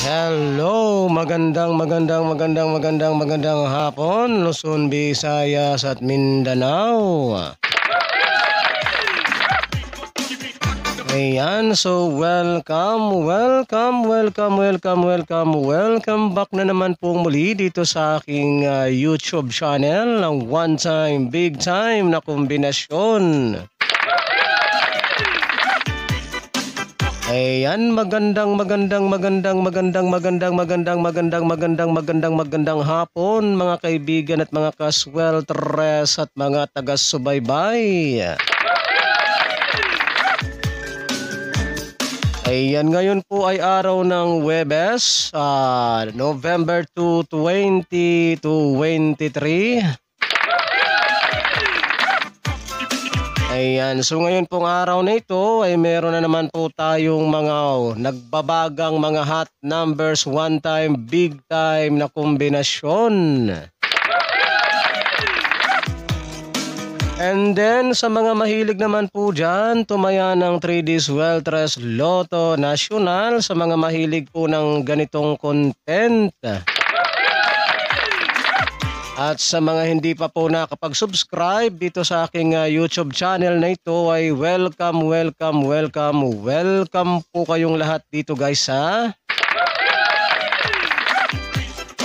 Hello, magandang hapon, Luzon, Visayas at Mindanao. Ayan, so welcome back na naman po muli dito sa aking YouTube channel ng One Time, Big Time na kombinasyon. Ayan, magandang hapon mga kaibigan at mga kasweltres at mga taga-subaybay. Ayan, ngayon po ay araw ng Huwebes, November 2, 2023. Ayan, so ngayon pong araw na ito ay meron na naman po tayong mga nagbabagang mga hot numbers, one time, big time na kombinasyon. And then sa mga mahilig naman po dyan, tumaya ng 3D Sweltres Lotto National sa mga mahilig po ng ganitong content. At sa mga hindi pa po nakapag-subscribe dito sa aking YouTube channel na ito ay welcome po kayong lahat dito guys ha.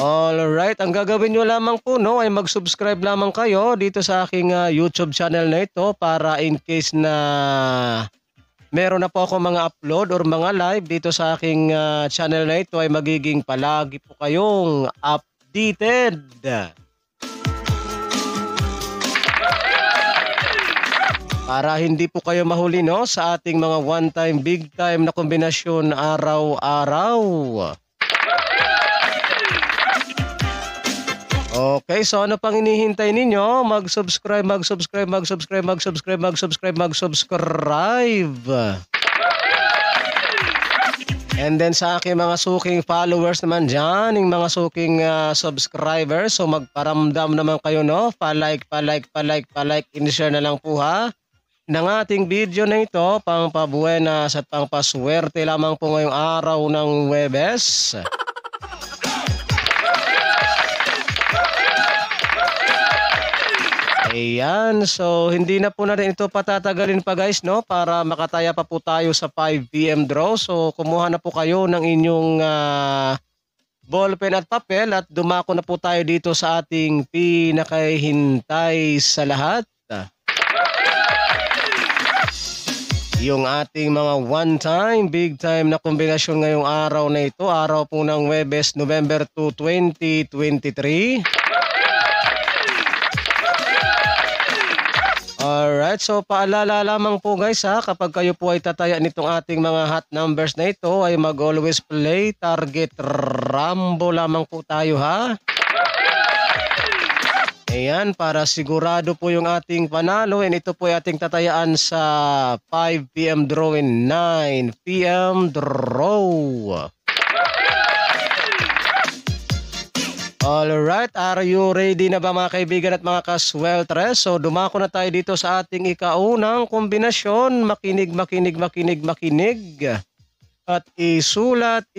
Alright, ang gagawin nyo lamang po ay mag-subscribe lamang kayo dito sa aking YouTube channel na ito para in case na meron na po ako mga upload or mga live dito sa aking channel na ito ay magiging palagi po kayong updated. Para hindi po kayo mahuli sa ating mga one time, big time na kombinasyon araw-araw. Okay, so ano pang inihintay ninyo? Mag-subscribe. And then sa aking mga suking followers naman dyan, yung mga suking subscribers, so magparamdam naman kayo pa-like, in-share na lang po ha. Ng ating video na ito, pang pabuenas at pang paswerte lamang po ngayong araw ng Huwebes. Ayan, so hindi na po natin ito patatagalin pa guys para makataya pa po tayo sa 5 PM draw. So kumuha na po kayo ng inyong ballpen at papel at dumako na po tayo dito sa ating pinakahintay sa lahat. Yung ating mga one time, big time na kombinasyon ngayong araw na ito, araw po ng Huwebes, November 2, 2023. Alright, so paalala lamang po guys ha, kapag kayo po ay tataya nitong ating mga hot numbers na ito ay mag-always play target Rambo lamang po tayo ha. Ayan, para sigurado po yung ating panalo and ito po ay ating tatayaan sa 5 PM draw and 9 PM draw. Alright, are you ready na ba mga kaibigan at mga kasweltres? So dumako na tayo dito sa ating ikaunang kombinasyon. Makinig. At isulat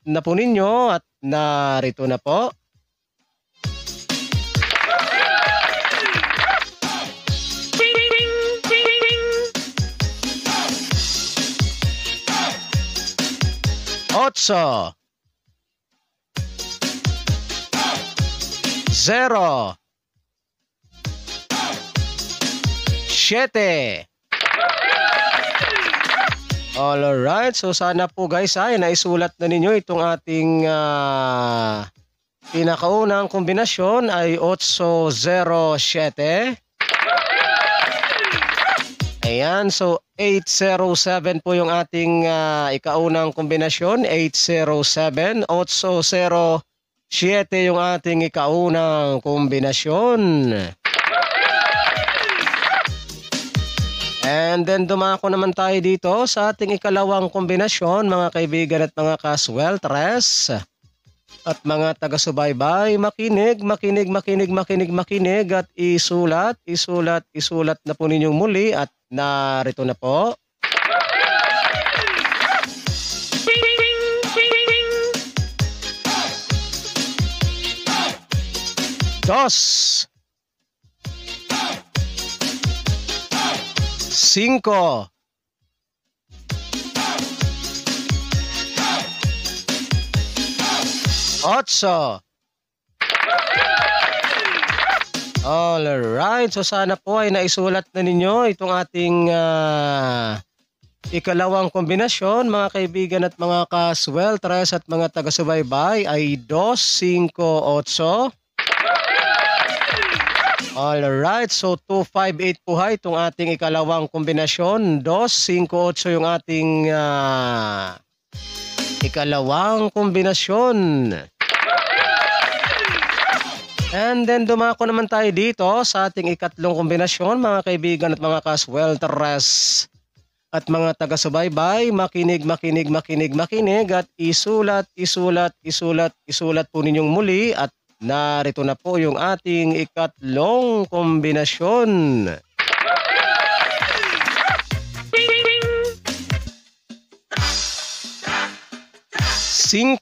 na po ninyo at narito na po. Otso, 0, 7. Alright, so sana po guys ay naisulat na ninyo itong ating pinakaunang kombinasyon ay 807. Ayan, so 807 po yung ating ikaunang kombinasyon, 807, 807, 7 yung ating ikaunang kombinasyon. And then dumako naman tayo dito sa ating ikalawang kombinasyon, mga kaibigan at mga kasweltres. At mga taga-subaybay, makinig at isulat na po ninyong muli at narito na po. Dos. 5. 8. Alright, so sana po ay naisulat na ninyo itong ating ikalawang kombinasyon, mga kaibigan at mga kasweltres at mga taga-subaybay ay 2, 5, 8. Alright, so 2, 5, 8 po ha itong ating ikalawang kombinasyon. 2, 5, 8 yung ating ikalawang kombinasyon. And then dumako naman tayo dito sa ating ikatlong kombinasyon, mga kaibigan at mga kasweltres at mga taga-subaybay. Makinig at isulat po ninyong muli at narito na po yung ating ikatlong kombinasyon. 5.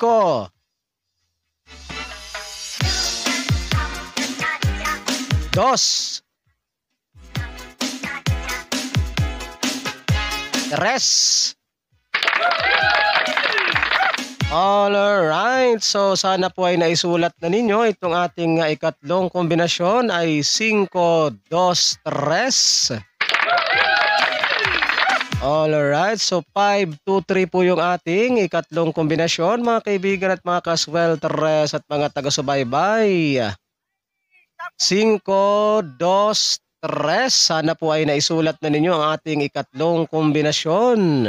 2. 3. Alright, so sana po ay naisulat na ninyo itong ating ikatlong kombinasyon ay 5, 2, 3. Alright, so 5, 2, 3 po yung ating ikatlong kombinasyon, mga kaibigan at mga kasweltres at mga taga-subaybay. 5, 2, 3. Sana po ay naisulat na ninyo ang ating ikatlong kombinasyon.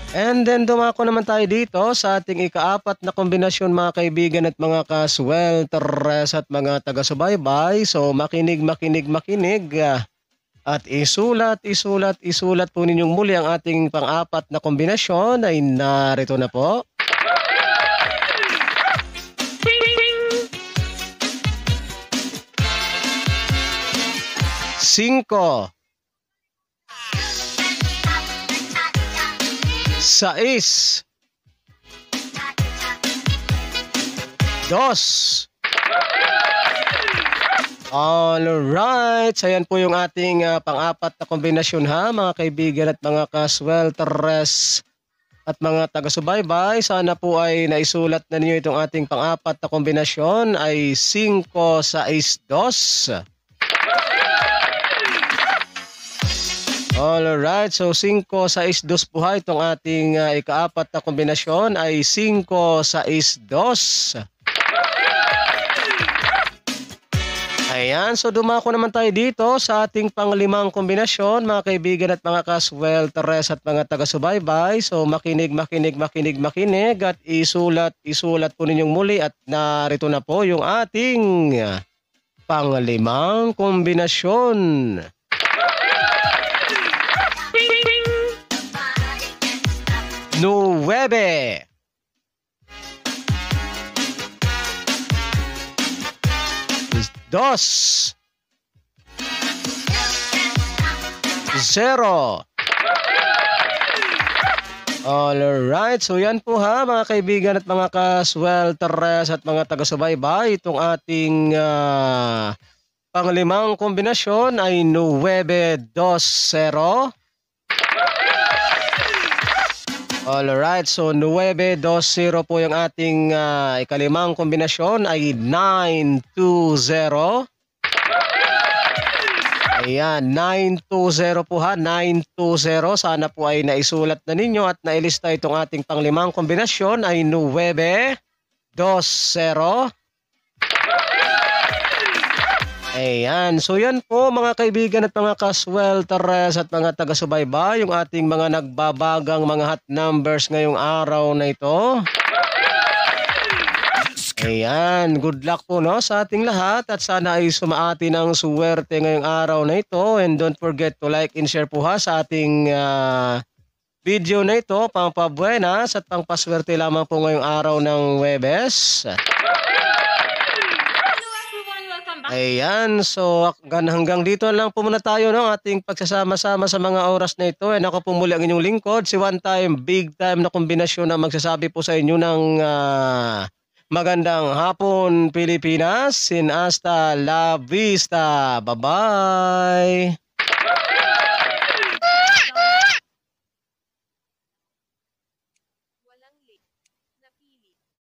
And then dumako naman tayo dito sa ating ikaapat na kombinasyon, mga kaibigan at mga kasweltres at mga taga-subaybay. So makinig at isulat po ninyong muli ang ating pang-apat na kombinasyon ay narito na po. 5. 6. 2. Alright, so yan po yung ating pang-apat na kombinasyon ha, mga kaibigan at mga kasweltres at mga taga-subaybay. Sana po ay naisulat na ninyo itong ating pang-apat na kombinasyon ay 5, 6, 2. Alright, so 5, 6, 2 po ha itong ating ikaapat na kombinasyon ay 5, 6, 2. Ayan, so dumako naman tayo dito sa ating panglimang kombinasyon, mga kaibigan at mga kasweltres at mga taga-subaybay. So makinig at isulat po ninyong muli at narito na po yung ating panglimang kombinasyon. 9. 2. 0. Alright, so yan po ha mga kaibigan at mga kasweltres at mga taga-subaybay. Itong ating panglimang kombinasyon ay 9, 2, 0. Alright, so 9, 2, 0 po yung ating ikalimang kombinasyon ay 9, 2, 0. Ayan, 9, 2, 0 po ha, 9, 2, 0. Sana po ay naisulat na ninyo at nailista itong ating panglimang kombinasyon ay 9, 2, 0. Ayan. So yan po mga kaibigan at mga kaswelteres at mga taga-subaybay, yung ating mga nagbabagang mga hot numbers ngayong araw na ito. Ayan, good luck po no sa ating lahat at sana ay sumaati ng suwerte ngayong araw na ito, and don't forget to like and share po ha sa ating video na ito, pampabuenas at pangpaswerte lamang po ngayong araw ng Huwebes. Ayan, so hanggang dito lang po muna tayo no, ating pagsasama-sama sa mga oras na ito. And ako po muli ang inyong lingkod, si one time, big time na kombinasyon na magsasabi po sa inyo ng magandang hapon Pilipinas. Sin hasta la vista. Bye-bye.